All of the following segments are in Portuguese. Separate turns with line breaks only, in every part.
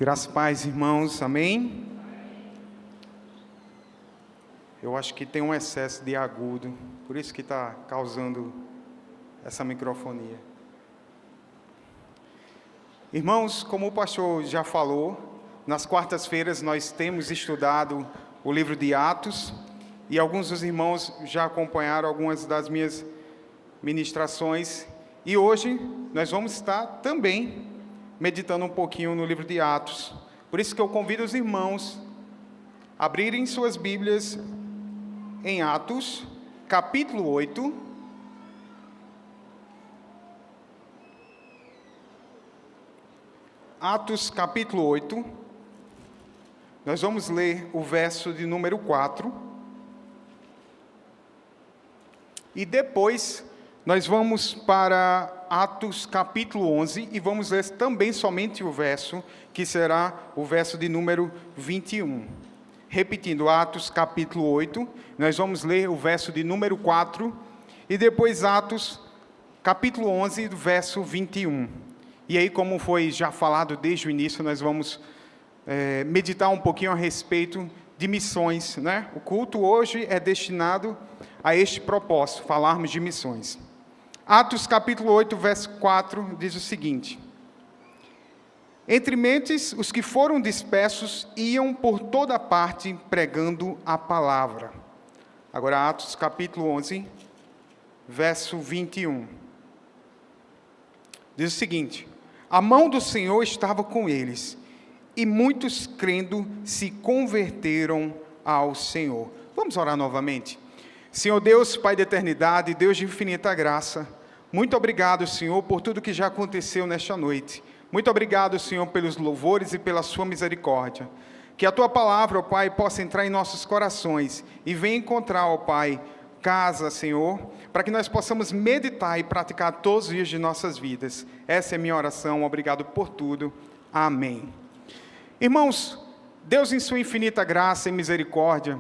Graças e paz, irmãos, amém? Eu acho que tem um excesso de agudo, por isso que está causando essa microfonia. Irmãos, como o pastor já falou, nas quartas-feiras nós temos estudado o livro de Atos, e alguns dos irmãos já acompanharam algumas das minhas ministrações, e hoje nós vamos estar também meditando um pouquinho no livro de Atos. Por isso que eu convido os irmãos a abrirem suas Bíblias em Atos, capítulo 8. Atos, capítulo 8. Nós vamos ler o verso de número 4. E depois nós vamos para Atos capítulo 11 e vamos ler também somente o verso, que será o verso de número 21. Repetindo, Atos capítulo 8, nós vamos ler o verso de número 4 e depois Atos capítulo 11, verso 21. E aí, como foi já falado desde o início, nós vamos meditar um pouquinho a respeito de missões, né? O culto hoje é destinado a este propósito, falarmos de missões. Atos capítulo 8, verso 4, diz o seguinte: Entre mentes, os que foram dispersos iam por toda parte pregando a palavra. Agora, Atos capítulo 11, verso 21. Diz o seguinte: A mão do Senhor estava com eles, e muitos crendo se converteram ao Senhor. Vamos orar novamente? Senhor Deus, Pai da eternidade, Deus de infinita graça, muito obrigado, Senhor, por tudo que já aconteceu nesta noite. Muito obrigado, Senhor, pelos louvores e pela sua misericórdia. Que a tua palavra, ó Pai, possa entrar em nossos corações e venha encontrar, ó Pai, casa, Senhor, para que nós possamos meditar e praticar todos os dias de nossas vidas. Essa é a minha oração. Obrigado por tudo. Amém. Irmãos, Deus em sua infinita graça e misericórdia,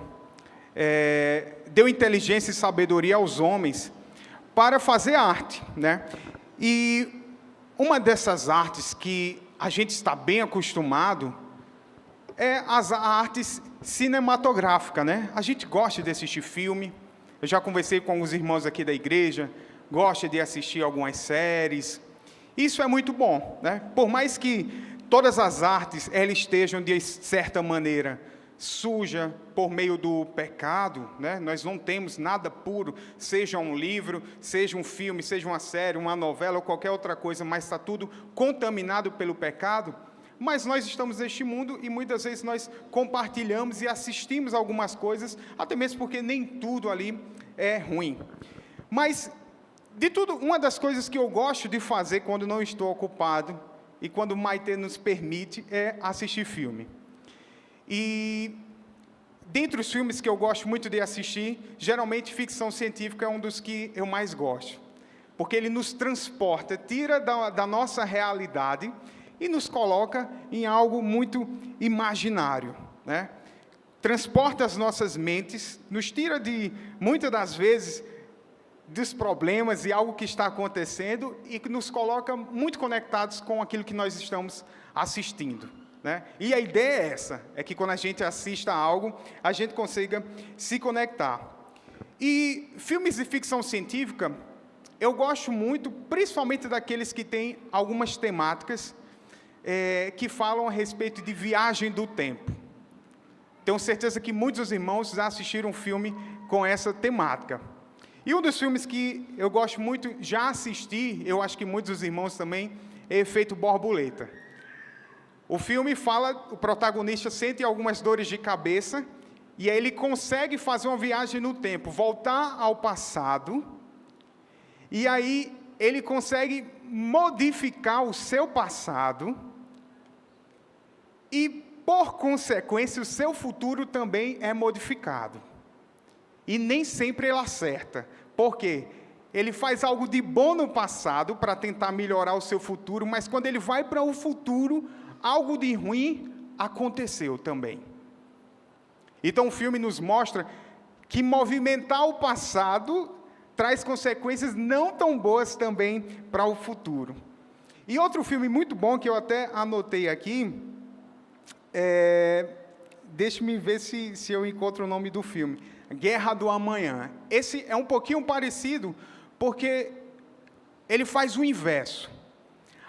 deu inteligência e sabedoria aos homens para fazer arte, né? E uma dessas artes que a gente está bem acostumado é a arte cinematográfica, né? A gente gosta de assistir filme. Eu já conversei com alguns irmãos aqui da igreja, gosta de assistir algumas séries. Isso é muito bom, né? Por mais que todas as artes elas estejam de certa maneira suja por meio do pecado, né? Nós não temos nada puro, seja um livro, seja um filme, seja uma série, uma novela ou qualquer outra coisa, mas está tudo contaminado pelo pecado. Mas nós estamos neste mundo e muitas vezes nós compartilhamos e assistimos algumas coisas, até mesmo porque nem tudo ali é ruim. Mas, de tudo, uma das coisas que eu gosto de fazer quando não estou ocupado e quando o Maite nos permite é assistir filme. E, dentre os filmes que eu gosto muito de assistir, geralmente ficção científica é um dos que eu mais gosto. Porque ele nos transporta, tira da nossa realidade e nos coloca em algo muito imaginário, né? Transporta as nossas mentes, nos tira de, muitas das vezes, dos problemas e algo que está acontecendo e que nos coloca muito conectados com aquilo que nós estamos assistindo, né? E a ideia é essa, é que quando a gente assista a algo, a gente consiga se conectar. E filmes de ficção científica, eu gosto muito, principalmente daqueles que têm algumas temáticas que falam a respeito de viagem do tempo. Tenho certeza que muitos dos irmãos já assistiram um filme com essa temática. E um dos filmes que eu gosto muito, já assisti, eu acho que muitos dos irmãos também, é Efeito Borboleta. O filme fala, o protagonista sente algumas dores de cabeça, e aí ele consegue fazer uma viagem no tempo, voltar ao passado, e aí ele consegue modificar o seu passado, e, por consequência, o seu futuro também é modificado. E nem sempre ele acerta. Por quê? Ele faz algo de bom no passado para tentar melhorar o seu futuro, mas quando ele vai para o futuro, algo de ruim aconteceu também. Então o filme nos mostra que movimentar o passado traz consequências não tão boas também para o futuro. E outro filme muito bom que eu até anotei aqui, Deixe-me ver se eu encontro o nome do filme. Guerra do Amanhã. Esse é um pouquinho parecido, porque ele faz o inverso.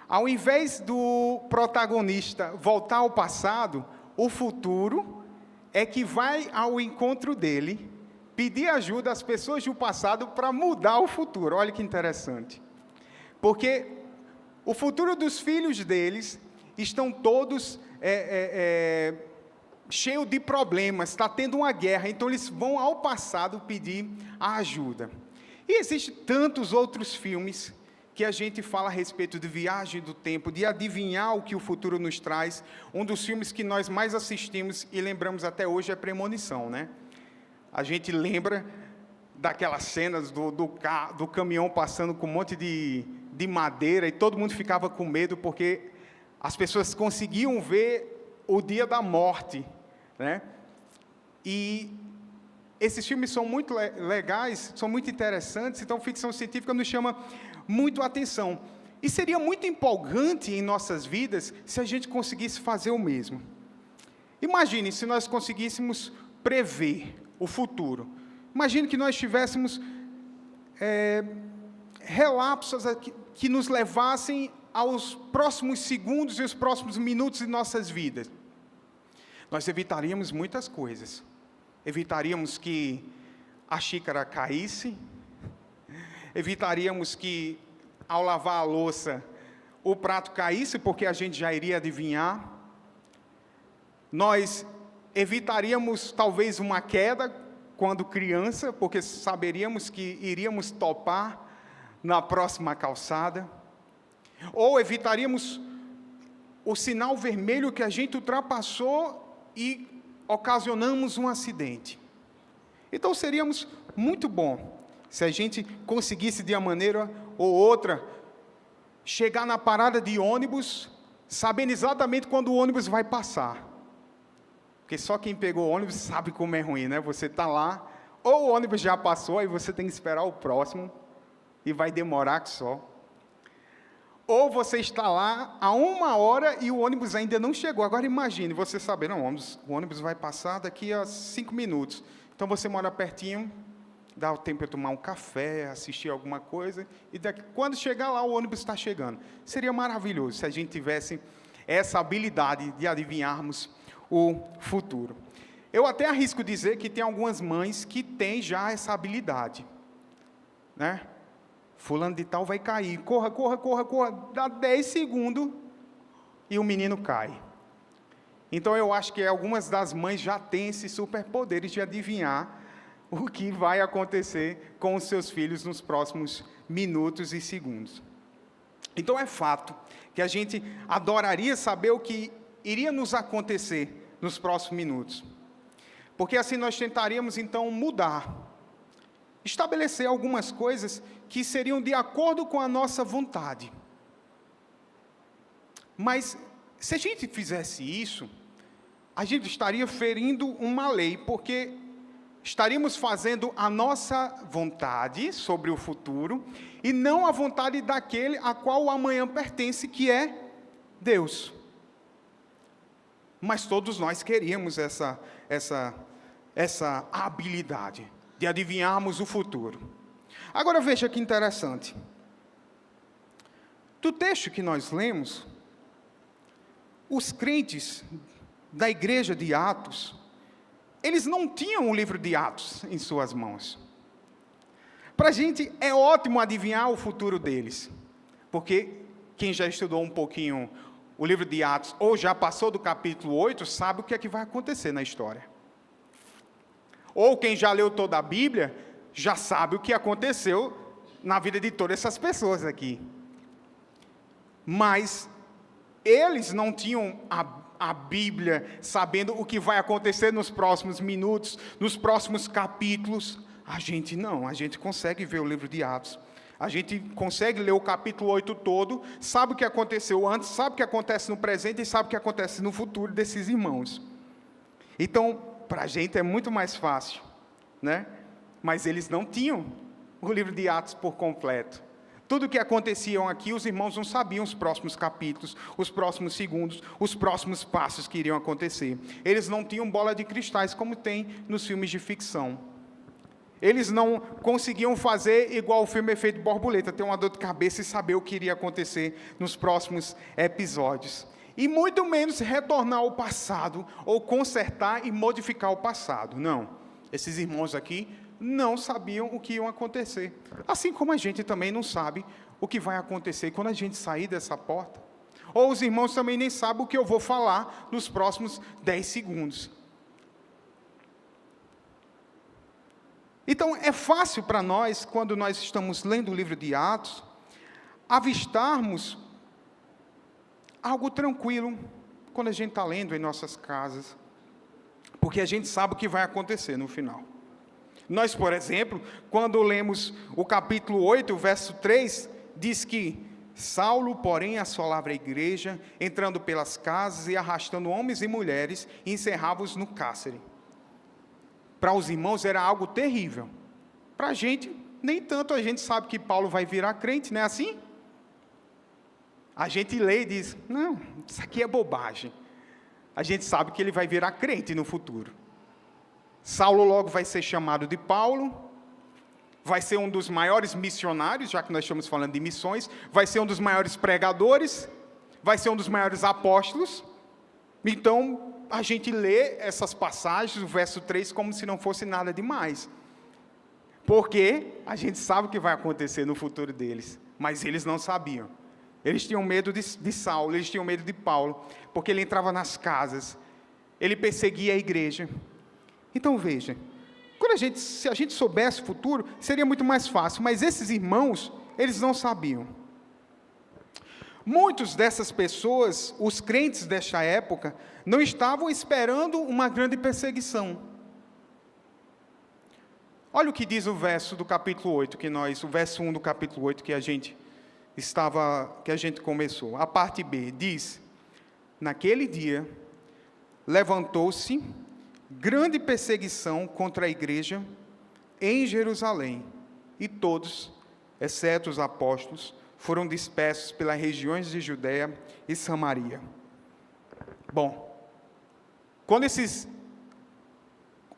Ao invés do protagonista voltar ao passado, o futuro é que vai ao encontro dele, pedir ajuda às pessoas do passado para mudar o futuro. Olha que interessante. Porque o futuro dos filhos deles estão todos cheios de problemas, está tendo uma guerra, então eles vão ao passado pedir a ajuda. E existem tantos outros filmes que a gente fala a respeito de viagem do tempo, de adivinhar o que o futuro nos traz. Um dos filmes que nós mais assistimos e lembramos até hoje é Premonição, né? A gente lembra daquelas cenas do caminhão passando com um monte de madeira e todo mundo ficava com medo porque as pessoas conseguiam ver o dia da morte, né? E esses filmes são muito legais, são muito interessantes, então ficção científica nos chama muito a atenção. E seria muito empolgante em nossas vidas se a gente conseguisse fazer o mesmo. Imagine se nós conseguíssemos prever o futuro. Imagine que nós tivéssemos relapsos que nos levassem aos próximos segundos e os próximos minutos de nossas vidas. Nós evitaríamos muitas coisas. Evitaríamos que a xícara caísse, evitaríamos que, ao lavar a louça, o prato caísse, porque a gente já iria adivinhar. Nós evitaríamos, talvez, uma queda, quando criança, porque saberíamos que iríamos topar na próxima calçada. Ou evitaríamos o sinal vermelho que a gente ultrapassou e ocasionamos um acidente. Então, seríamos muito bom se a gente conseguisse, de uma maneira ou outra, chegar na parada de ônibus, sabendo exatamente quando o ônibus vai passar. Porque só quem pegou o ônibus sabe como é ruim, né? Você está lá, ou o ônibus já passou, aí você tem que esperar o próximo, e vai demorar que só. Ou você está lá há 1 hora e o ônibus ainda não chegou. Agora imagine, você saber, não, o ônibus vai passar daqui a 5 minutos. Então você mora pertinho, dá o tempo para tomar um café, assistir alguma coisa, e quando chegar lá, o ônibus está chegando. Seria maravilhoso se a gente tivesse essa habilidade de adivinharmos o futuro. Eu até arrisco dizer que tem algumas mães que têm já essa habilidade, né? Fulano de tal vai cair, corra, dá 10 segundos e o menino cai. Então eu acho que algumas das mães já têm esses superpoderes de adivinhar o que vai acontecer com os seus filhos nos próximos minutos e segundos. Então é fato que a gente adoraria saber o que iria nos acontecer nos próximos minutos. Porque assim nós tentaríamos então mudar, estabelecer algumas coisas que seriam de acordo com a nossa vontade. Mas, se a gente fizesse isso, a gente estaria ferindo uma lei, porque estaríamos fazendo a nossa vontade sobre o futuro, e não a vontade daquele a qual o amanhã pertence, que é Deus. Mas todos nós queríamos essa habilidade de adivinharmos o futuro. Agora veja que interessante. Do texto que nós lemos, os crentes da igreja de Atos, eles não tinham o livro de Atos em suas mãos. Para a gente é ótimo adivinhar o futuro deles, porque quem já estudou um pouquinho o livro de Atos, ou já passou do capítulo 8, sabe o que é que vai acontecer na história. Ou quem já leu toda a Bíblia, já sabe o que aconteceu na vida de todas essas pessoas aqui. Mas eles não tinham a Bíblia sabendo o que vai acontecer nos próximos minutos, nos próximos capítulos. A gente não, a gente consegue ver o livro de Atos. A gente consegue ler o capítulo 8 todo, sabe o que aconteceu antes, sabe o que acontece no presente e sabe o que acontece no futuro desses irmãos. Então, para a gente é muito mais fácil, né? Mas eles não tinham o livro de Atos por completo. Tudo que acontecia aqui, os irmãos não sabiam os próximos capítulos, os próximos segundos, os próximos passos que iriam acontecer. Eles não tinham bola de cristais como tem nos filmes de ficção. Eles não conseguiam fazer igual o filme Efeito Borboleta, ter uma dor de cabeça e saber o que iria acontecer nos próximos episódios. E muito menos retornar ao passado, ou consertar e modificar o passado. Não. Esses irmãos aqui não sabiam o que ia acontecer. Assim como a gente também não sabe o que vai acontecer quando a gente sair dessa porta. Ou os irmãos também nem sabem o que eu vou falar nos próximos 10 segundos. Então, é fácil para nós, quando nós estamos lendo o livro de Atos, avistarmos algo tranquilo, quando a gente está lendo em nossas casas, porque a gente sabe o que vai acontecer no final. Nós, por exemplo, quando lemos o capítulo 8, verso 3, diz que Saulo, porém, assolava a igreja, entrando pelas casas e arrastando homens e mulheres, e encerrava-os no cárcere. Para os irmãos era algo terrível. Para a gente, nem tanto. A gente sabe que Paulo vai virar crente, não é assim? A gente lê e diz, não, isso aqui é bobagem. A gente sabe que ele vai virar crente no futuro. Saulo logo vai ser chamado de Paulo, vai ser um dos maiores missionários, já que nós estamos falando de missões, vai ser um dos maiores pregadores, vai ser um dos maiores apóstolos. Então, a gente lê essas passagens, o verso 3, como se não fosse nada demais. Porque a gente sabe o que vai acontecer no futuro deles, mas eles não sabiam. Eles tinham medo de Saulo, eles tinham medo de Paulo, porque ele entrava nas casas, ele perseguia a igreja. Então veja, se a gente soubesse o futuro, seria muito mais fácil, mas esses irmãos, eles não sabiam. Muitos dessas pessoas, os crentes desta época, não estavam esperando uma grande perseguição. Olha o que diz o verso do capítulo 8, o verso 1 do capítulo 8 que a gente começou. A parte B diz: naquele dia, levantou-se grande perseguição contra a igreja em Jerusalém, e todos, exceto os apóstolos, foram dispersos pelas regiões de Judeia e Samaria. Bom, quando esses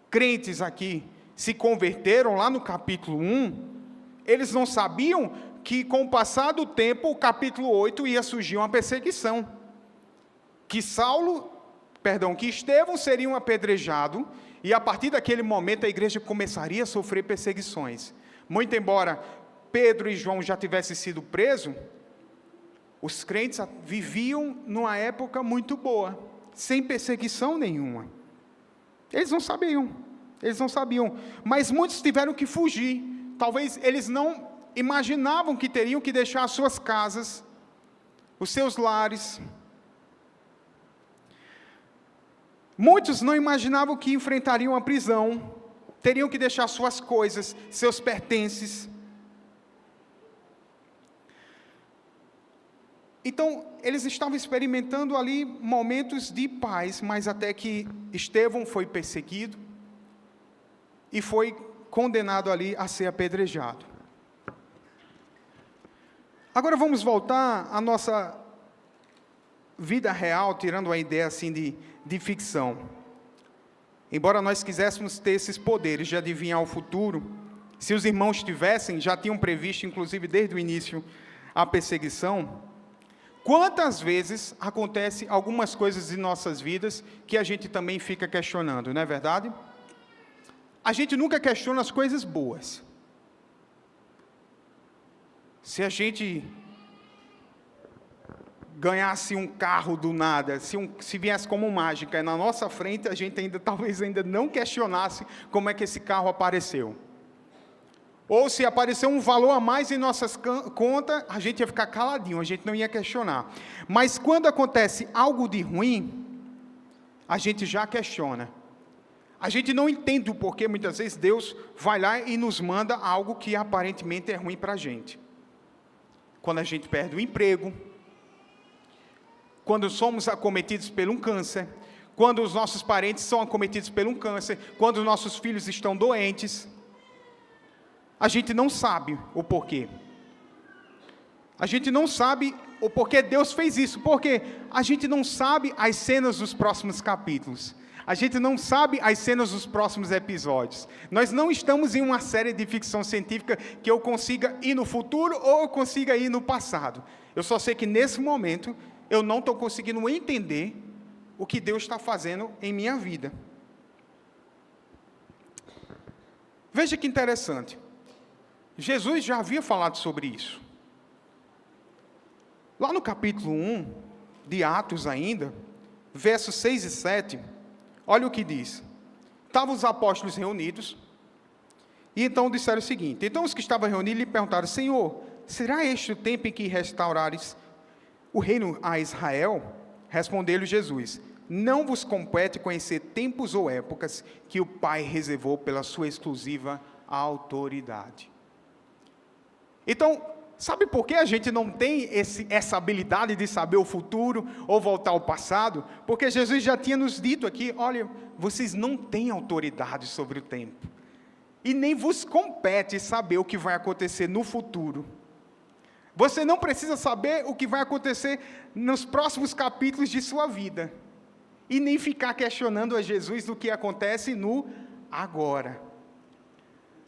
crentes aqui se converteram lá no capítulo 1, eles não sabiam que com o passar do tempo, o capítulo 8 ia surgir uma perseguição. Que Estevão seria apedrejado, e a partir daquele momento a igreja começaria a sofrer perseguições. Muito embora Pedro e João já tivessem sido presos, os crentes viviam numa época muito boa, sem perseguição nenhuma. Eles não sabiam, mas muitos tiveram que fugir. Talvez eles não imaginavam que teriam que deixar as suas casas, os seus lares. Muitos não imaginavam que enfrentariam a prisão, teriam que deixar suas coisas, seus pertences. Então, eles estavam experimentando ali momentos de paz, mas até que Estevão foi perseguido e foi condenado ali a ser apedrejado. Agora vamos voltar à nossa vida real, tirando a ideia assim de ficção. Embora nós quiséssemos ter esses poderes de adivinhar o futuro, se os irmãos tivessem, já tinham previsto, inclusive desde o início, a perseguição, quantas vezes acontecem algumas coisas em nossas vidas que a gente também fica questionando, não é verdade? A gente nunca questiona as coisas boas. Se a gente ganhasse um carro do nada, se viesse como mágica na nossa frente, a gente talvez não questionasse como é que esse carro apareceu. Ou se apareceu um valor a mais em nossas contas, a gente ia ficar caladinho, a gente não ia questionar. Mas quando acontece algo de ruim, a gente já questiona. A gente não entende o porquê, muitas vezes, Deus vai lá e nos manda algo que aparentemente é ruim para a gente. Quando a gente perde o emprego, quando somos acometidos por um câncer, quando os nossos parentes são acometidos por um câncer, quando os nossos filhos estão doentes, a gente não sabe o porquê. A gente não sabe o porquê Deus fez isso, porque a gente não sabe as cenas dos próximos capítulos. A gente não sabe as cenas dos próximos episódios. Nós não estamos em uma série de ficção científica que eu consiga ir no futuro ou eu consiga ir no passado. Eu só sei que nesse momento eu não estou conseguindo entender o que Deus está fazendo em minha vida. Veja que interessante. Jesus já havia falado sobre isso. Lá no capítulo 1 de Atos ainda, versos 6 e 7, olha o que diz. Estavam os apóstolos reunidos, e então disseram o seguinte: então os que estavam reunidos lhe perguntaram: Senhor, será este o tempo em que restaurares o reino a Israel? Respondeu-lhe Jesus: não vos compete conhecer tempos ou épocas que o Pai reservou pela sua exclusiva autoridade. Então, sabe por que a gente não tem essa habilidade de saber o futuro ou voltar ao passado? Porque Jesus já tinha nos dito aqui: olha, vocês não têm autoridade sobre o tempo. E nem vos compete saber o que vai acontecer no futuro. Você não precisa saber o que vai acontecer nos próximos capítulos de sua vida. E nem ficar questionando a Jesus do que acontece no agora.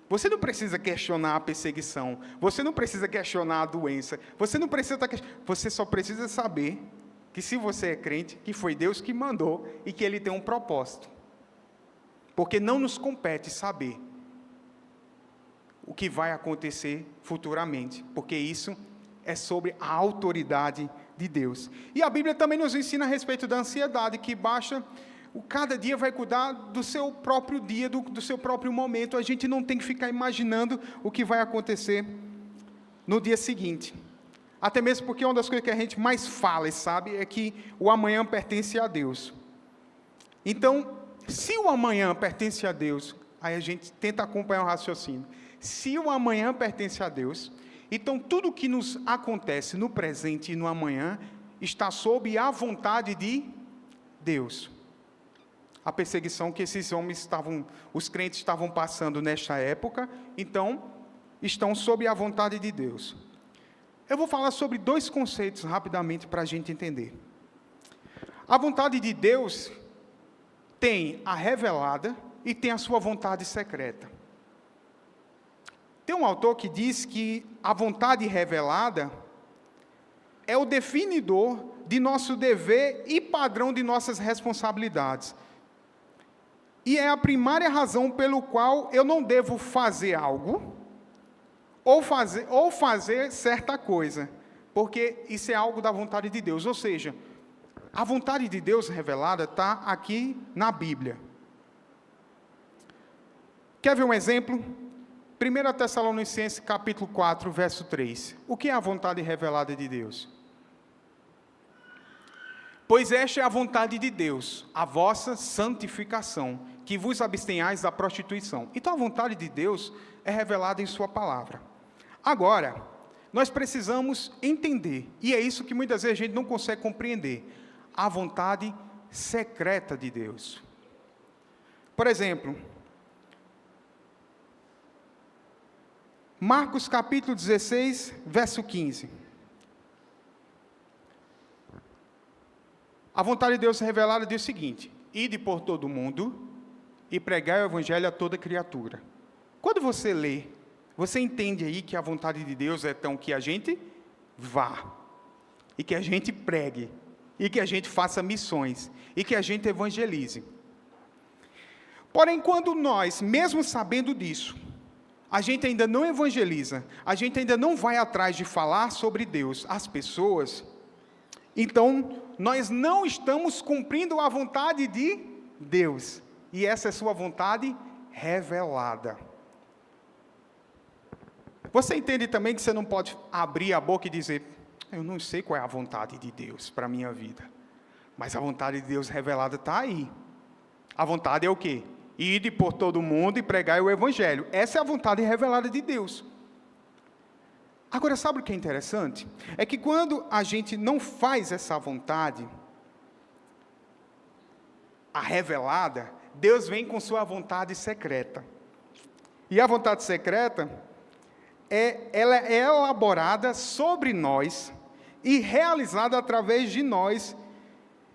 Você não precisa questionar a perseguição, você não precisa questionar a doença, você só precisa saber que, se você é crente, que foi Deus que mandou e que Ele tem um propósito. Porque não nos compete saber o que vai acontecer futuramente, porque isso é sobre a autoridade de Deus. E a Bíblia também nos ensina a respeito da ansiedade, que baixa. Cada dia vai cuidar do seu próprio dia, do seu próprio momento. A gente não tem que ficar imaginando o que vai acontecer no dia seguinte. Até mesmo porque uma das coisas que a gente mais fala e sabe é que o amanhã pertence a Deus. Então, se o amanhã pertence a Deus, aí a gente tenta acompanhar o raciocínio. Se o amanhã pertence a Deus, então tudo que nos acontece no presente e no amanhã está sob a vontade de Deus. A perseguição que esses homens os crentes estavam passando nesta época, então, estão sob a vontade de Deus. Eu vou falar sobre 2 conceitos rapidamente para a gente entender. A vontade de Deus tem a revelada e tem a sua vontade secreta. Tem um autor que diz que a vontade revelada é o definidor de nosso dever e padrão de nossas responsabilidades. E é a primária razão pelo qual eu não devo fazer algo, ou fazer certa coisa, porque isso é algo da vontade de Deus. Ou seja, a vontade de Deus revelada está aqui na Bíblia. Quer ver um exemplo? 1 Tessalonicenses capítulo 4, verso 3. O que é a vontade revelada de Deus? Pois esta é a vontade de Deus, a vossa santificação, que vos abstenhais da prostituição. Então a vontade de Deus é revelada em sua palavra. Agora, nós precisamos entender, e é isso que muitas vezes a gente não consegue compreender, a vontade secreta de Deus. Por exemplo, Marcos capítulo 16, verso 15. A vontade de Deus revelada diz o seguinte: ide por todo o mundo e pregai o evangelho a toda criatura. Quando você lê, você entende aí que a vontade de Deus é então que a gente vá, e que a gente pregue, e que a gente faça missões, e que a gente evangelize. Porém, quando nós, mesmo sabendo disso, a gente ainda não evangeliza, a gente ainda não vai atrás de falar sobre Deus às pessoas, então nós não estamos cumprindo a vontade de Deus. E essa é sua vontade revelada. Você entende também que você não pode abrir a boca e dizer: eu não sei qual é a vontade de Deus para a minha vida. Mas a vontade de Deus revelada está aí. A vontade é o quê? Ide por todo mundo e pregai o evangelho. Essa é a vontade revelada de Deus. Agora, sabe o que é interessante? É que quando a gente não faz essa vontade, a revelada, Deus vem com sua vontade secreta. E a vontade secreta ela é elaborada sobre nós e realizada através de nós,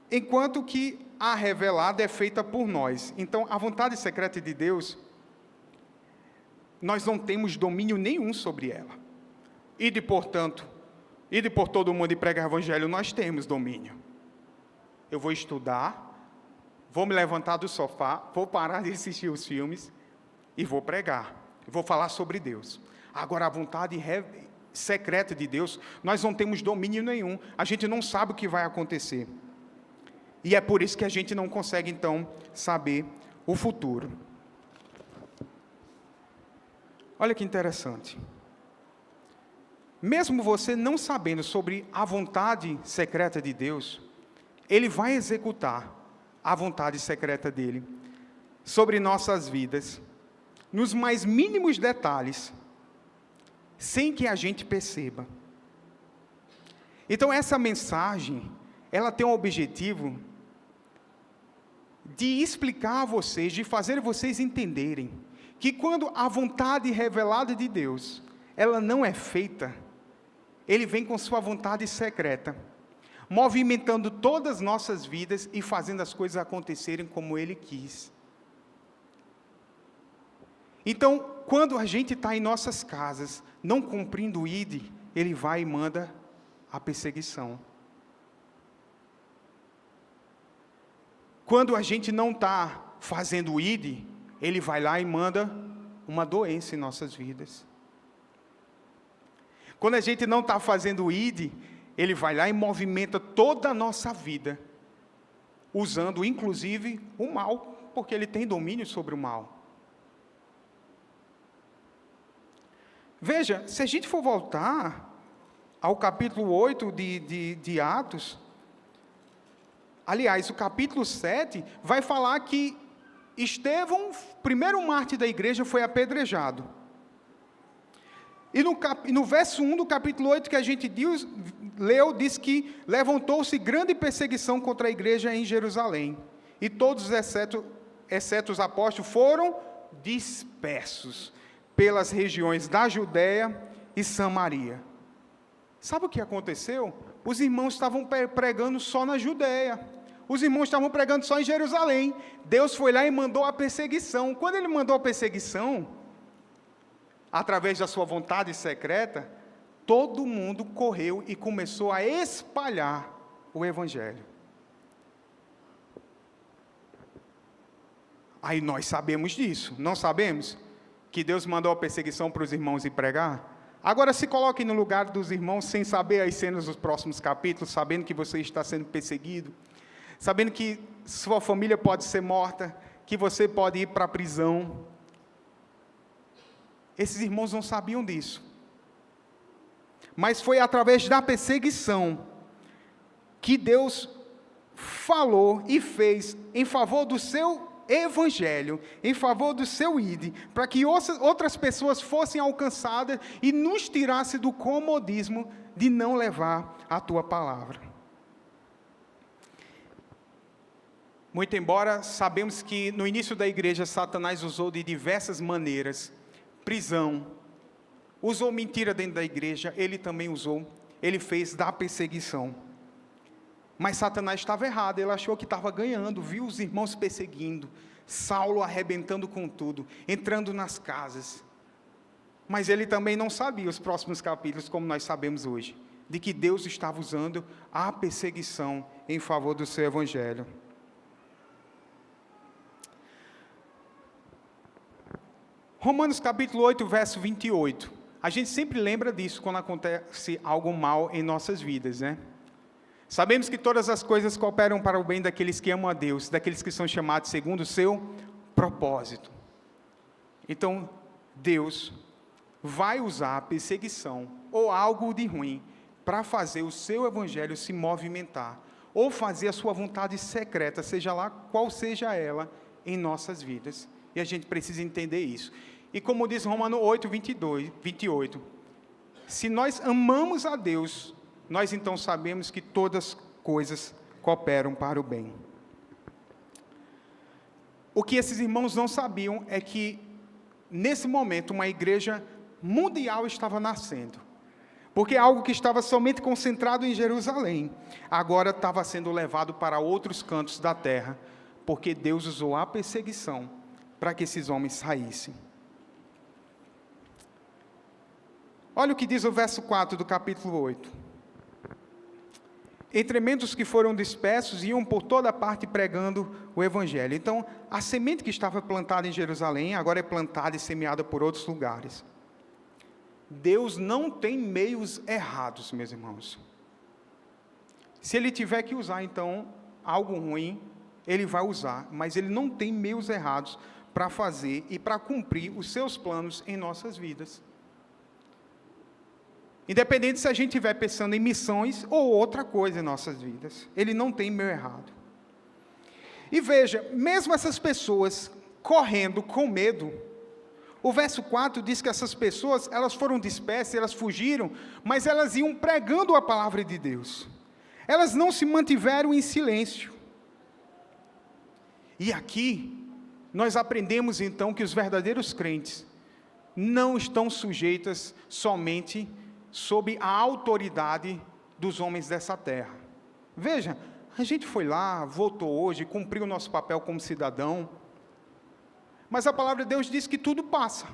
enquanto que a revelada é feita por nós. Então, a vontade secreta de Deus, nós não temos domínio nenhum sobre ela. Ide, portanto, ide por todo o mundo e pregar o evangelho, nós temos domínio. Eu vou estudar, vou me levantar do sofá, vou parar de assistir os filmes e vou pregar. Vou falar sobre Deus. Agora, a vontade secreta de Deus, nós não temos domínio nenhum. A gente não sabe o que vai acontecer. E é por isso que a gente não consegue, então, saber o futuro. Olha que interessante. Mesmo você não sabendo sobre a vontade secreta de Deus, Ele vai executar a vontade secreta dEle sobre nossas vidas, nos mais mínimos detalhes, sem que a gente perceba. Então, essa mensagem, ela tem o objetivo de explicar a vocês, de fazer vocês entenderem, que quando a vontade revelada de Deus, ela não é feita, Ele vem com sua vontade secreta, movimentando todas as nossas vidas e fazendo as coisas acontecerem como Ele quis. Então, quando a gente está em nossas casas, não cumprindo o ID, Ele vai e manda a perseguição. Quando a gente não está fazendo o ID, Ele vai lá e manda uma doença em nossas vidas. Quando a gente não está fazendo o ID, Ele vai lá e movimenta toda a nossa vida, usando inclusive o mal, porque Ele tem domínio sobre o mal. Veja, se a gente for voltar ao capítulo 8 de Atos, aliás, o capítulo 7 vai falar que Estevão, primeiro mártir da igreja, foi apedrejado. E no verso 1 do capítulo 8 que a gente leu, diz que levantou-se grande perseguição contra a igreja em Jerusalém. E todos, exceto os apóstolos, foram dispersos pelas regiões da Judéia e Samaria. Sabe o que aconteceu? Os irmãos estavam pregando só na Judéia. Os irmãos estavam pregando só em Jerusalém. Deus foi lá e mandou a perseguição. Quando Ele mandou a perseguição, através da sua vontade secreta, todo mundo correu e começou a espalhar o Evangelho. Aí nós sabemos disso, não sabemos? Que Deus mandou a perseguição para os irmãos ir pregar? Agora se coloque no lugar dos irmãos, sem saber as cenas dos próximos capítulos, sabendo que você está sendo perseguido, sabendo que sua família pode ser morta, que você pode ir para a prisão. Esses irmãos não sabiam disso. Mas foi através da perseguição que Deus falou e fez em favor do seu Evangelho, em favor do seu ID, para que outras pessoas fossem alcançadas e nos tirasse do comodismo de não levar a tua palavra. Muito embora sabemos que no início da igreja Satanás usou de diversas maneiras, prisão, usou mentira dentro da igreja, ele também usou, ele fez da perseguição. Mas Satanás estava errado, ele achou que estava ganhando, viu os irmãos perseguindo, Saulo arrebentando com tudo, entrando nas casas. Mas ele também não sabia os próximos capítulos, como nós sabemos hoje, de que Deus estava usando a perseguição em favor do seu Evangelho. Romanos capítulo 8, verso 28. A gente sempre lembra disso quando acontece algo mal em nossas vidas, né? Sabemos que todas as coisas cooperam para o bem daqueles que amam a Deus, daqueles que são chamados segundo o seu propósito. Então, Deus vai usar a perseguição ou algo de ruim para fazer o seu evangelho se movimentar, ou fazer a sua vontade secreta, seja lá qual seja ela, em nossas vidas. E a gente precisa entender isso. E como diz Romanos 8, 28, se nós amamos a Deus, nós então sabemos que todas as coisas cooperam para o bem. O que esses irmãos não sabiam é que, nesse momento, uma igreja mundial estava nascendo. Porque algo que estava somente concentrado em Jerusalém, agora estava sendo levado para outros cantos da terra, porque Deus usou a perseguição para que esses homens saíssem. Olha o que diz o verso 4 do capítulo 8. Entre muitos que foram dispersos, iam por toda parte pregando o evangelho. Então, a semente que estava plantada em Jerusalém, agora é plantada e semeada por outros lugares. Deus não tem meios errados, meus irmãos. Se Ele tiver que usar, então, algo ruim, Ele vai usar, mas Ele não tem meios errados para fazer e para cumprir os seus planos em nossas vidas. Independente se a gente estiver pensando em missões ou outra coisa em nossas vidas, Ele não tem meio errado. E veja, mesmo essas pessoas correndo com medo, o verso 4 diz que essas pessoas, elas foram dispersas, elas fugiram, mas elas iam pregando a palavra de Deus. Elas não se mantiveram em silêncio. E aqui, nós aprendemos então que os verdadeiros crentes não estão sujeitos somente sob a autoridade dos homens dessa terra. Veja, a gente foi lá, votou hoje, cumpriu o nosso papel como cidadão, mas a palavra de Deus diz que tudo passa.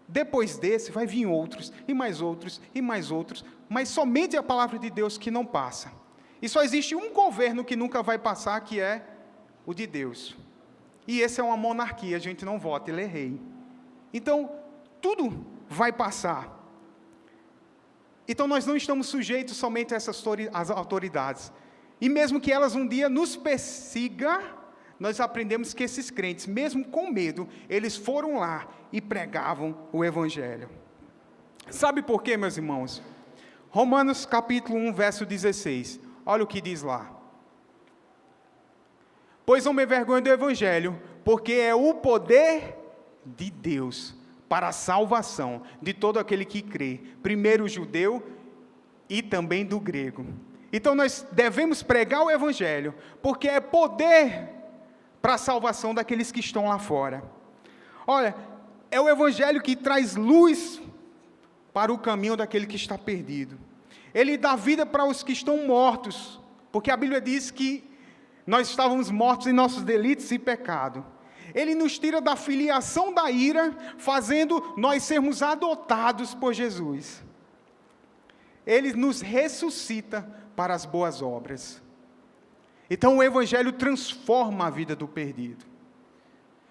Depois desse, vai vir outros, e mais outros, e mais outros, mas somente a palavra de Deus que não passa. E só existe um governo que nunca vai passar, que é o de Deus. E esse é uma monarquia, a gente não vota, ele é rei. Então, tudo vai passar. Então, nós não estamos sujeitos somente a essas autoridades. E mesmo que elas um dia nos persigam, nós aprendemos que esses crentes, mesmo com medo, eles foram lá e pregavam o Evangelho. Sabe por quê, meus irmãos? Romanos capítulo 1, verso 16. Olha o que diz lá. Pois não me envergonho do Evangelho, porque é o poder de Deus para a salvação de todo aquele que crê, primeiro o judeu e também do grego. Então nós devemos pregar o Evangelho, porque é poder para a salvação daqueles que estão lá fora. Olha, é o Evangelho que traz luz para o caminho daquele que está perdido. Ele dá vida para os que estão mortos, porque a Bíblia diz que nós estávamos mortos em nossos delitos e pecado. Ele nos tira da filiação da ira, fazendo nós sermos adotados por Jesus. Ele nos ressuscita para as boas obras. Então o Evangelho transforma a vida do perdido.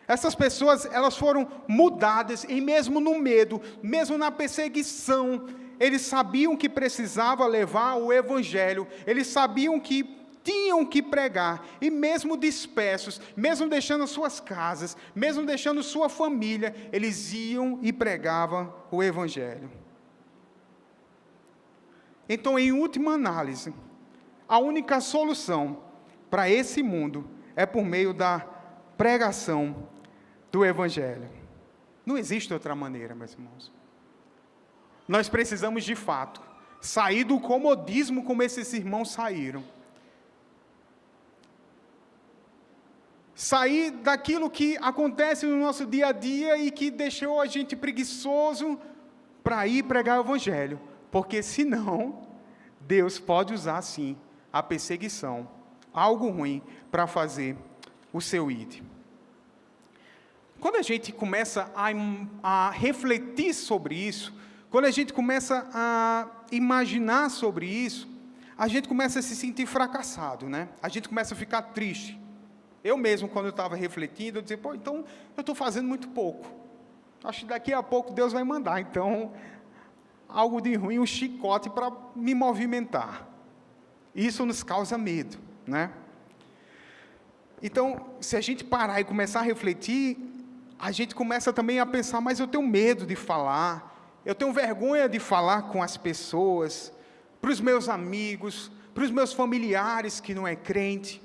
Essas pessoas, elas foram mudadas, e mesmo no medo, mesmo na perseguição, eles sabiam que precisava levar o Evangelho, eles sabiam que tinham que pregar, e mesmo dispersos, mesmo deixando suas casas, mesmo deixando sua família, eles iam e pregavam o Evangelho. Então, em última análise, a única solução para esse mundo é por meio da pregação do Evangelho. Não existe outra maneira, meus irmãos. Nós precisamos, de fato, sair do comodismo como esses irmãos saíram. Sair daquilo que acontece no nosso dia a dia e que deixou a gente preguiçoso para ir pregar o Evangelho. Porque senão, Deus pode usar sim a perseguição, algo ruim, para fazer o seu id. Quando a gente começa a refletir sobre isso, quando a gente começa a imaginar sobre isso, a gente começa a se sentir fracassado, né? A gente começa a ficar triste. Eu mesmo, quando eu estava refletindo, eu dizia, então eu estou fazendo muito pouco. Acho que daqui a pouco Deus vai mandar, então, algo de ruim, um chicote para me movimentar. Isso nos causa medo, né? Então, se a gente parar e começar a refletir, a gente começa também a pensar, mas eu tenho medo de falar, eu tenho vergonha de falar com as pessoas, para os meus amigos, para os meus familiares que não é crente.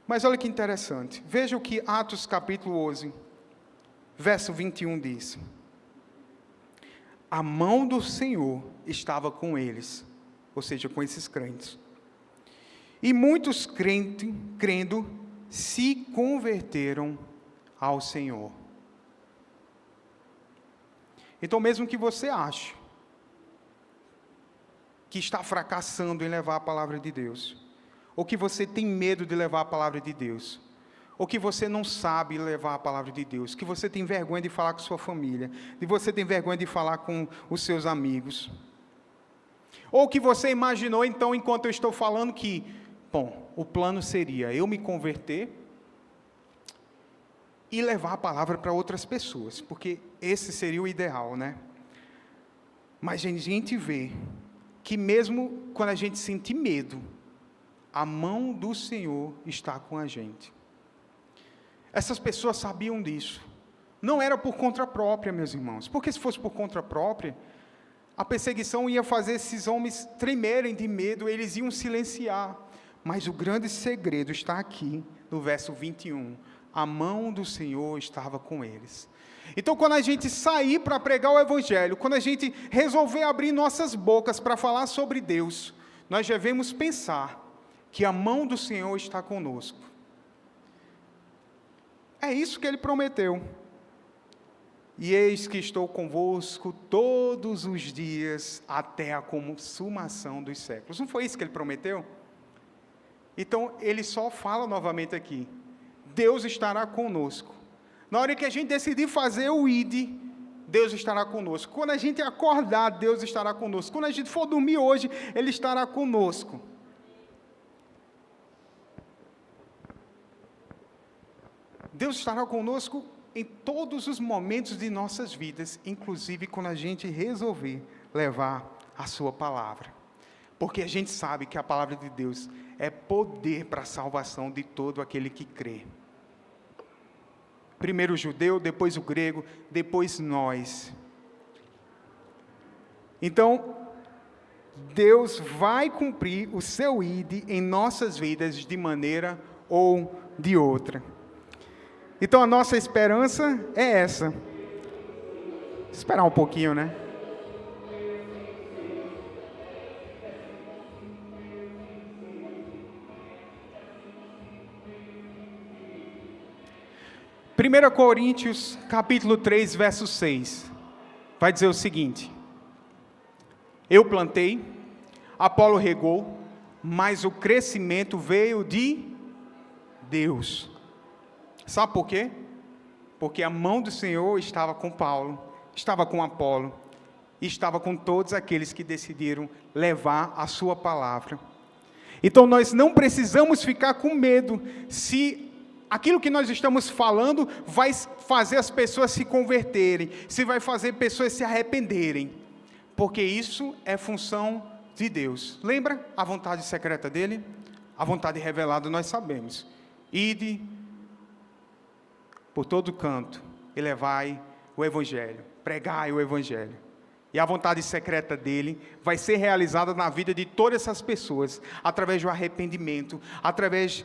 Mas olha que interessante, veja o que Atos capítulo 11, verso 21 diz. A mão do Senhor estava com eles, ou seja, com esses crentes. E muitos crendo, se converteram ao Senhor. Então, mesmo que você ache que está fracassando em levar a palavra de Deus, ou que você tem medo de levar a palavra de Deus, ou que você não sabe levar a palavra de Deus, que você tem vergonha de falar com sua família, que você tem vergonha de falar com os seus amigos, ou que você imaginou, então, enquanto eu estou falando, que, bom, o plano seria eu me converter e levar a palavra para outras pessoas, porque esse seria o ideal, né? Mas a gente vê que mesmo quando a gente sente medo, a mão do Senhor está com a gente. Essas pessoas sabiam disso. Não era por conta própria, meus irmãos, porque se fosse por conta própria, a perseguição ia fazer esses homens tremerem de medo, eles iam silenciar. Mas o grande segredo está aqui, no verso 21. A mão do Senhor estava com eles. Então, quando a gente sair para pregar o Evangelho, quando a gente resolver abrir nossas bocas para falar sobre Deus, nós devemos pensar que a mão do Senhor está conosco. É isso que Ele prometeu. E eis que estou convosco todos os dias até a consumação dos séculos. Não foi isso que Ele prometeu? Então, Ele só fala novamente aqui. Deus estará conosco. Na hora que a gente decidir fazer o ID, Deus estará conosco. Quando a gente acordar, Deus estará conosco. Quando a gente for dormir hoje, Ele estará conosco. Deus estará conosco em todos os momentos de nossas vidas, inclusive quando a gente resolver levar a sua palavra. Porque a gente sabe que a palavra de Deus é poder para a salvação de todo aquele que crê. Primeiro o judeu, depois o grego, depois nós. Então, Deus vai cumprir o seu ID em nossas vidas de maneira ou de outra. Então, a nossa esperança é essa. Esperar um pouquinho, né? Primeira Coríntios, capítulo 3, verso 6, vai dizer o seguinte: eu plantei, Apolo regou, mas o crescimento veio de Deus. Sabe por quê? Porque a mão do Senhor estava com Paulo, estava com Apolo, e estava com todos aqueles que decidiram levar a sua palavra. Então nós não precisamos ficar com medo se aquilo que nós estamos falando vai fazer as pessoas se converterem, se vai fazer pessoas se arrependerem, porque isso é função de Deus. Lembra a vontade secreta dele? A vontade revelada nós sabemos. Ide por todo canto e levai o Evangelho, pregai o Evangelho. E a vontade secreta dele vai ser realizada na vida de todas essas pessoas, através do arrependimento, através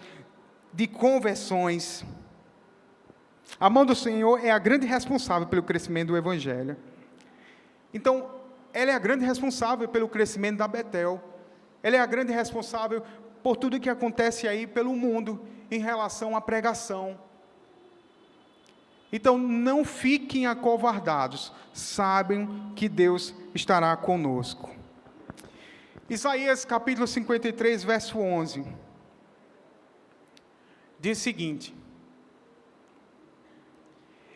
de conversões. A mão do Senhor é a grande responsável pelo crescimento do Evangelho. Então, ela é a grande responsável pelo crescimento da Betel. Ela é a grande responsável por tudo que acontece aí pelo mundo em relação à pregação. Então, não fiquem acovardados, sabem que Deus estará conosco. Isaías capítulo 53, verso 11, diz o seguinte: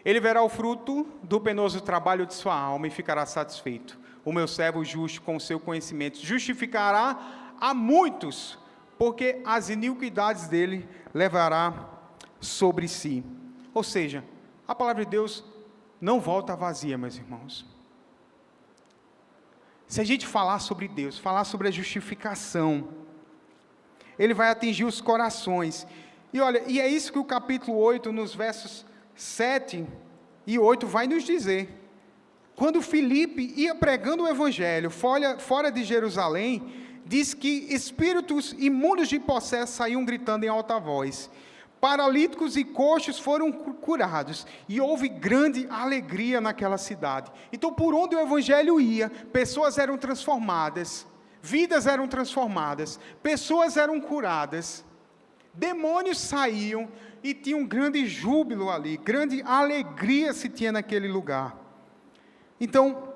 ele verá o fruto do penoso trabalho de sua alma e ficará satisfeito. O meu servo justo, com o seu conhecimento, justificará a muitos, porque as iniquidades dele levará sobre si. Ou seja, a palavra de Deus não volta vazia, meus irmãos. Se a gente falar sobre Deus, falar sobre a justificação, Ele vai atingir os corações. E olha, e é isso que o capítulo 8, nos versos 7 e 8, vai nos dizer. Quando Filipe ia pregando o Evangelho fora de Jerusalém, diz que espíritos imundos de possesso saíam gritando em alta voz. Paralíticos e coxos foram curados, e houve grande alegria naquela cidade. Então, por onde o Evangelho ia, pessoas eram transformadas, vidas eram transformadas, pessoas eram curadas, demônios saíam, e tinha um grande júbilo ali, grande alegria se tinha naquele lugar. Então,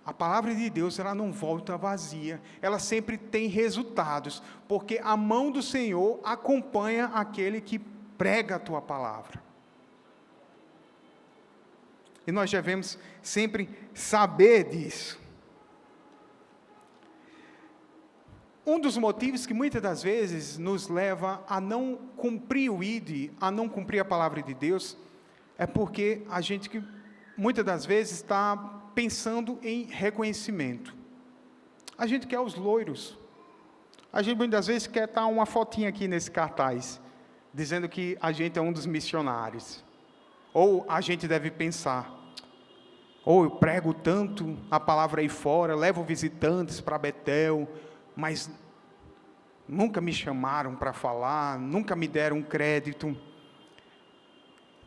a palavra de Deus, ela não volta vazia, ela sempre tem resultados, porque a mão do Senhor acompanha aquele que prega a tua palavra. E nós devemos sempre saber disso. Um dos motivos que muitas das vezes nos leva a não cumprir o ID, a não cumprir a palavra de Deus, é porque a gente que muitas das vezes está pensando em reconhecimento. A gente quer os loiros. A gente muitas das vezes quer estar uma fotinha aqui nesse cartaz, dizendo que a gente é um dos missionários. Ou a gente deve pensar, ou eu prego tanto a palavra aí fora, levo visitantes para Betel, mas nunca me chamaram para falar, nunca me deram crédito.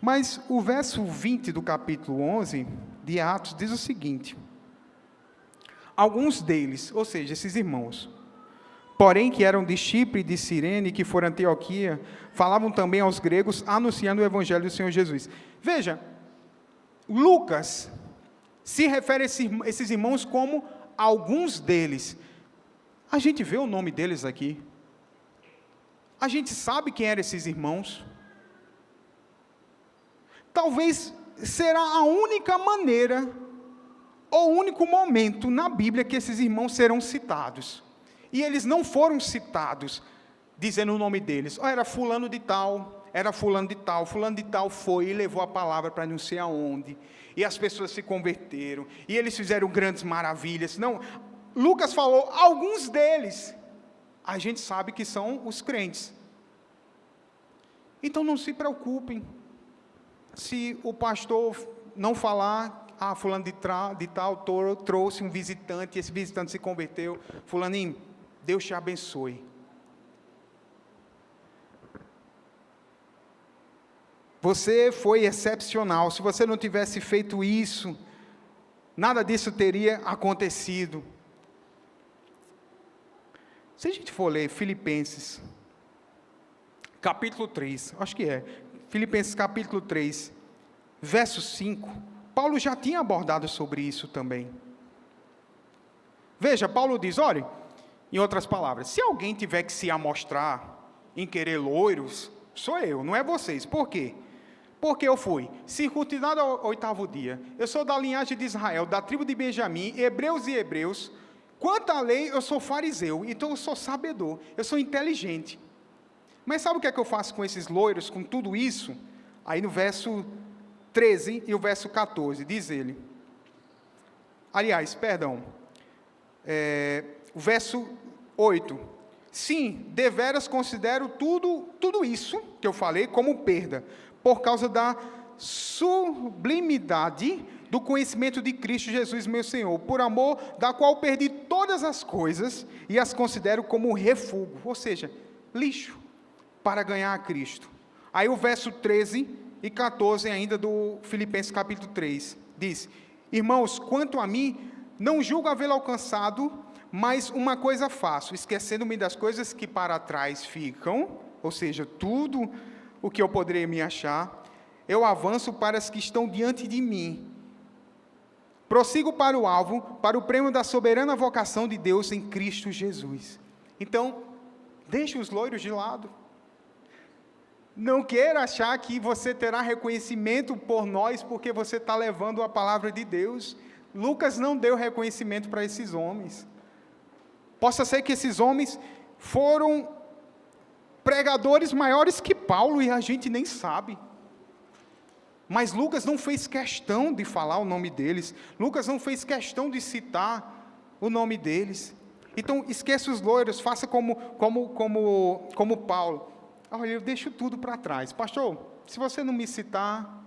Mas o verso 20 do capítulo 11 de Atos diz o seguinte: alguns deles, ou seja, esses irmãos, porém que eram de Chipre e de Cirene, que foram a Antioquia, falavam também aos gregos, anunciando o evangelho do Senhor Jesus. Veja, Lucas se refere a esses irmãos como alguns deles. A gente vê o nome deles aqui. A gente sabe quem eram esses irmãos. Talvez será a única maneira, ou o único momento na Bíblia que esses irmãos serão citados. E eles não foram citados dizendo o nome deles. Era fulano de tal, era fulano de tal foi e levou a palavra para não sei aonde. E as pessoas se converteram, e eles fizeram grandes maravilhas. Não, Lucas falou alguns deles. A gente sabe que são os crentes. Então não se preocupem se o pastor não falar, fulano de tal trouxe um visitante, esse visitante se converteu. Fulaninho, Deus te abençoe. Você foi excepcional. Se você não tivesse feito isso, nada disso teria acontecido. Se a gente for ler Filipenses, capítulo 3, acho que é, Filipenses capítulo 3, verso 5, Paulo já tinha abordado sobre isso também. Veja, Paulo diz, olha, em outras palavras, se alguém tiver que se amostrar em querer loiros, sou eu, não é vocês. Por quê? Porque eu fui circuncidado ao 8º dia, eu sou da linhagem de Israel, da tribo de Benjamim, hebreus, quanto à lei, eu sou fariseu, então eu sou sabedor, eu sou inteligente. Mas sabe o que é que eu faço com esses loiros, com tudo isso? Aí no verso 13 e o verso 14, diz ele. Aliás, perdão, o verso 8. Sim, deveras considero tudo isso que eu falei como perda, por causa da sublimidade do conhecimento de Cristo Jesus, meu Senhor, por amor da qual perdi todas as coisas e as considero como refúgio, ou seja, lixo, para ganhar a Cristo. Aí o verso 13 e 14 ainda do Filipenses capítulo 3, diz, irmãos, quanto a mim, não julgo havê-lo alcançado, mas uma coisa faço, esquecendo-me das coisas que para trás ficam, ou seja, tudo o que eu poderia me achar, eu avanço para as que estão diante de mim. Prossigo para o alvo, para o prêmio da soberana vocação de Deus em Cristo Jesus. Então, deixe os loiros de lado. Não queira achar que você terá reconhecimento por nós, porque você está levando a palavra de Deus. Lucas não deu reconhecimento para esses homens. Possa ser que esses homens foram pregadores maiores que Paulo e a gente nem sabe. Mas Lucas não fez questão de falar o nome deles. Lucas não fez questão de citar o nome deles. Então, esqueça os loiros, faça como Paulo. Olha, eu deixo tudo para trás. Pastor, se você não me citar,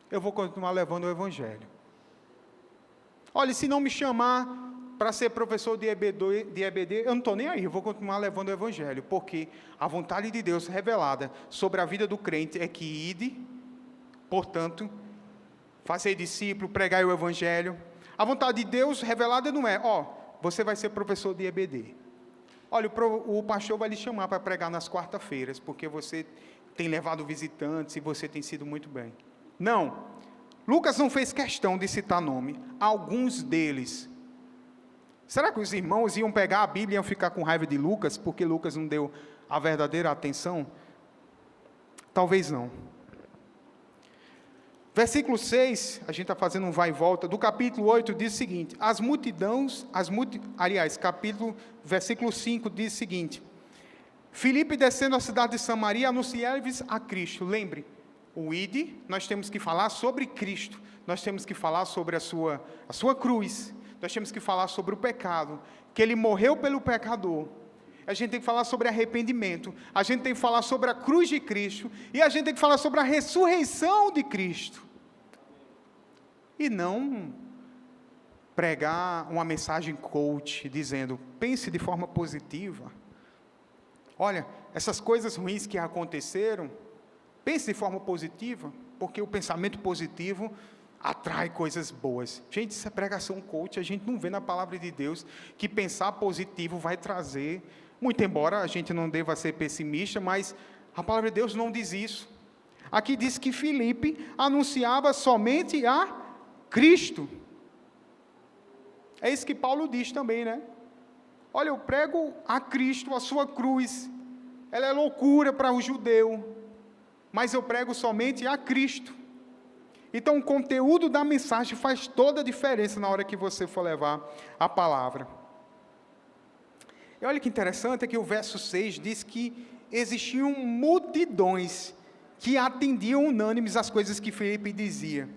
eu vou continuar levando o evangelho. Olha, se não me chamar para ser professor de EBD, eu não estou nem aí, eu vou continuar levando o evangelho, porque a vontade de Deus revelada sobre a vida do crente é que ide, portanto, fazer discípulo, pregar o evangelho. A vontade de Deus revelada não é, você vai ser professor de EBD. Olha, o pastor vai lhe chamar para pregar nas quarta-feiras, porque você tem levado visitantes e você tem sido muito bem. Não. Lucas não fez questão de citar nome, alguns deles. Será que os irmãos iam pegar a Bíblia e iam ficar com raiva de Lucas, porque Lucas não deu a verdadeira atenção? Talvez não. Versículo 6, a gente está fazendo um vai e volta, do capítulo 8 diz o seguinte, versículo 5 diz o seguinte, Filipe descendo à cidade de Samaria, anunciava-lhes a Cristo. Lembre, o ID, nós temos que falar sobre Cristo, nós temos que falar sobre a sua cruz, nós temos que falar sobre o pecado, que Ele morreu pelo pecador. A gente tem que falar sobre arrependimento, a gente tem que falar sobre a cruz de Cristo, e a gente tem que falar sobre a ressurreição de Cristo. E não pregar uma mensagem coach, dizendo, pense de forma positiva. Olha, essas coisas ruins que aconteceram, pense de forma positiva, porque o pensamento positivo atrai coisas boas. Gente, isso é pregação coach, a gente não vê na palavra de Deus que pensar positivo vai trazer, muito embora a gente não deva ser pessimista, mas a palavra de Deus não diz isso. Aqui diz que Filipe anunciava somente a Cristo. É isso que Paulo diz também, né? Olha, eu prego a Cristo, a sua cruz. Ela é loucura para o judeu, mas eu prego somente a Cristo. Então, o conteúdo da mensagem faz toda a diferença na hora que você for levar a palavra. E olha que interessante, é que o verso 6 diz que existiam multidões que atendiam unânimes às coisas que Filipe dizia,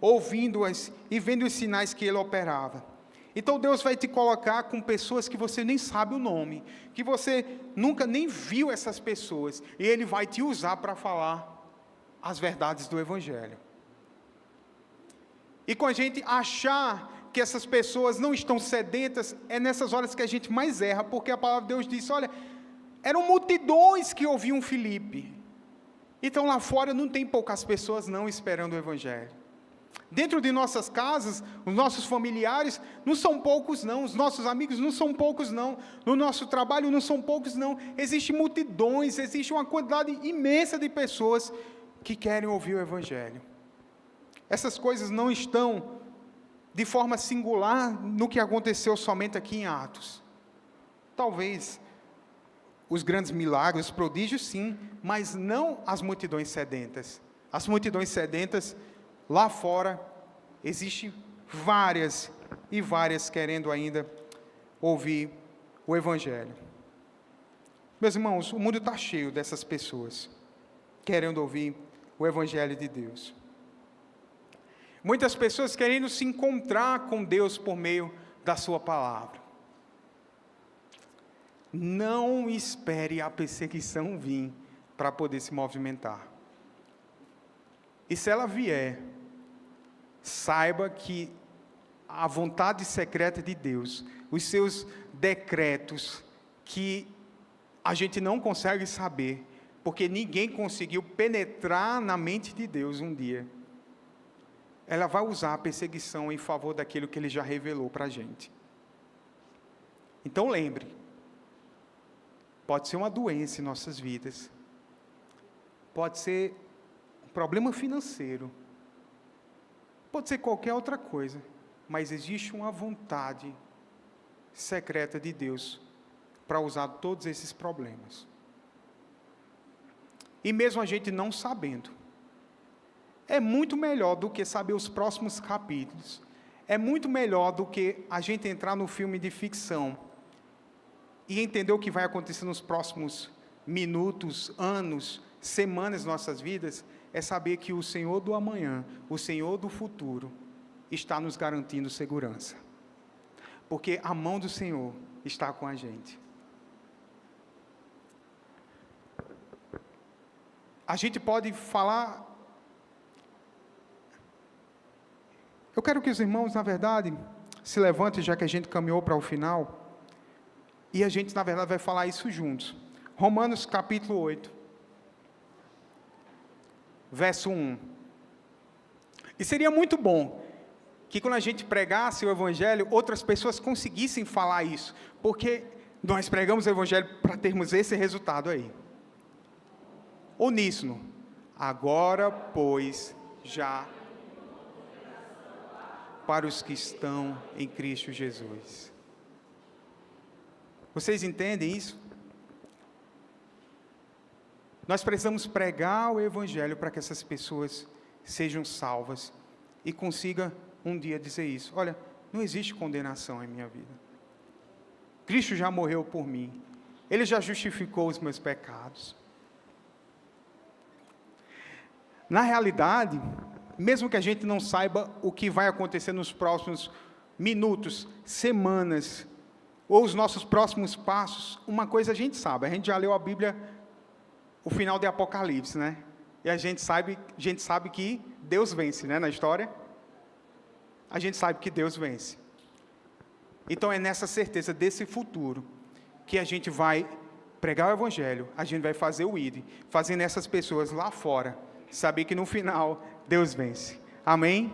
ouvindo-as e vendo os sinais que ele operava. Então Deus vai te colocar com pessoas que você nem sabe o nome, que você nunca nem viu essas pessoas, e Ele vai te usar para falar as verdades do Evangelho. E com a gente achar que essas pessoas não estão sedentas, é nessas horas que a gente mais erra, porque a palavra de Deus diz, olha, eram multidões que ouviam Filipe. Então lá fora não tem poucas pessoas não esperando o Evangelho. Dentro de nossas casas, os nossos familiares não são poucos não, os nossos amigos não são poucos não, no nosso trabalho não são poucos não, existem multidões, existe uma quantidade imensa de pessoas que querem ouvir o Evangelho. Essas coisas não estão de forma singular no que aconteceu somente aqui em Atos. Talvez os grandes milagres, os prodígios sim, mas não as multidões sedentas. As multidões sedentas lá fora, existem várias e várias querendo ainda ouvir o Evangelho. Meus irmãos, o mundo está cheio dessas pessoas querendo ouvir o Evangelho de Deus. Muitas pessoas querendo se encontrar com Deus por meio da sua palavra. Não espere a perseguição vir para poder se movimentar. E se ela vier, saiba que a vontade secreta de Deus, os seus decretos, que a gente não consegue saber, porque ninguém conseguiu penetrar na mente de Deus um dia, ela vai usar a perseguição em favor daquilo que Ele já revelou para a gente. Então lembre, pode ser uma doença em nossas vidas, pode ser problema financeiro, pode ser qualquer outra coisa, mas existe uma vontade secreta de Deus para usar todos esses problemas. E mesmo a gente não sabendo, é muito melhor do que saber os próximos capítulos, é muito melhor do que a gente entrar no filme de ficção e entender o que vai acontecer nos próximos minutos, anos, semanas de nossas vidas, é saber que o Senhor do amanhã, o Senhor do futuro, está nos garantindo segurança. Porque a mão do Senhor está com a gente. A gente pode falar... Eu quero que os irmãos, na verdade, se levantem, já que a gente caminhou para o final, e a gente, na verdade, vai falar isso juntos. Romanos capítulo 8. Verso 1. E seria muito bom que quando a gente pregasse o Evangelho, outras pessoas conseguissem falar isso, porque nós pregamos o Evangelho para termos esse resultado aí. Uníssono. Agora, pois, já... para os que estão em Cristo Jesus. Vocês entendem isso? Nós precisamos pregar o Evangelho para que essas pessoas sejam salvas e consigam um dia dizer isso. Olha, não existe condenação em minha vida. Cristo já morreu por mim. Ele já justificou os meus pecados. Na realidade, mesmo que a gente não saiba o que vai acontecer nos próximos minutos, semanas, ou os nossos próximos passos, uma coisa a gente sabe já leu a Bíblia, o final de Apocalipse, né? E a gente sabe que Deus vence, né, na história. A gente sabe que Deus vence. Então é nessa certeza desse futuro que a gente vai pregar o Evangelho, a gente vai fazer o ID, fazendo essas pessoas lá fora saber que no final Deus vence. Amém?